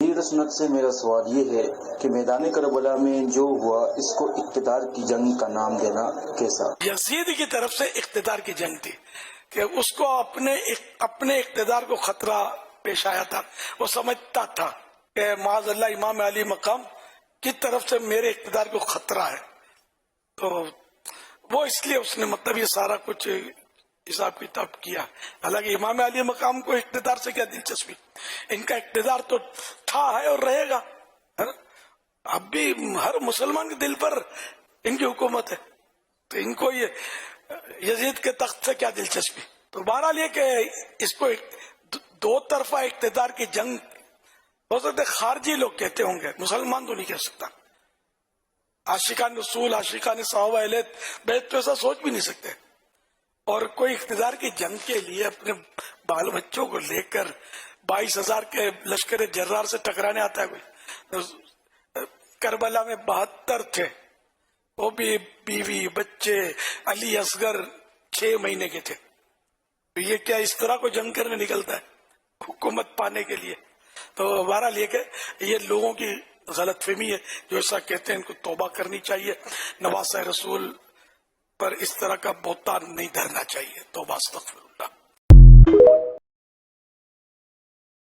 دیر سنت سے میرا سوال یہ ہے کہ میدان کربلا میں جو ہوا اس کو اقتدار کی جنگ کا نام دینا کیسا؟ یزید کی طرف سے اقتدار کی جنگ تھی کہ اس کو اپنے اقتدار کو خطرہ پیش آیا تھا. وہ سمجھتا تھا کہ معاذ اللہ امام علی مقام کی طرف سے میرے اقتدار کو خطرہ ہے. تو وہ اس لیے اس نے مطلب یہ سارا کچھ حساب کتاب کیا. حالانکہ امام علی مقام کو اقتدار سے کیا دلچسپی، ان کا اقتدار تو تھا ہے اور رہے گا. اب بھی ہر مسلمان کے دل پر ان کی حکومت ہے، تو ان کو یہ یزید کے تخت سے کیا دلچسپی. تو بہرحال یہ کہ اس کو دو طرفہ اقتدار کی جنگ ہو سکتا ہے خارجی لوگ کہتے ہوں گے، مسلمان تو نہیں کہہ سکتا. عاشقان رسول، عاشقان صحابہ اہل بیت تو ایسا سوچ بھی نہیں سکتے. اور کوئی اقتدار کی جنگ کے لیے اپنے بال بچوں کو لے کر 22,000 کے لشکر جرار سے ٹکرانے آتا ہے کوئی؟ کربلا میں 72 تھے، وہ بھی بیوی بچے، علی اصغر 6 مہینے کے تھے. یہ کیا اس طرح کو جنگ کرنے نکلتا ہے حکومت پانے کے لیے؟ تو بہرحال یہ کہ یہ لوگوں کی غلط فہمی ہے جو ایسا کہتے ہیں. ان کو توبہ کرنی چاہیے، نواسہ رسول پر اس طرح کا بہتان نہیں دھرنا چاہیے. توبہ استغفر اللہ.